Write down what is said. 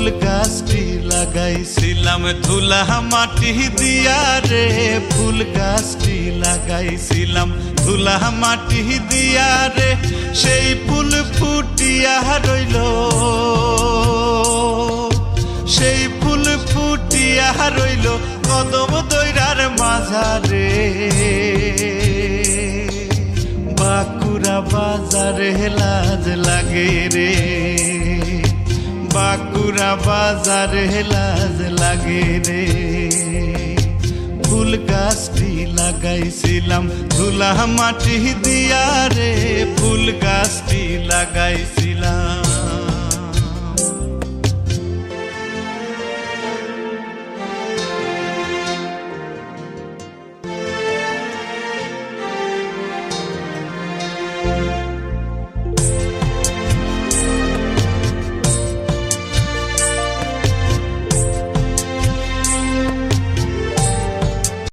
ফুল গাছটি লাগাইছিলাম ধুলা মাটি দিয়া রে, ফুল গাছটি লাগাইছিলাম ধুলা মাটি দিয়া রে, সেই ফুল ফুটিয়া রইল, সেই ফুল ফুটিয়া রইল কদম দইরার মাঝারে। বাঁকুড়া বাজারে লাজ লাগে রে, বাঁকুড়া বাজারে লাজ লাগে রে। ফুল গাছটি লাগাইছিলাম ধুলা মাটি দিয়া রে, ফুল গাছটি লাগাইছিলাম।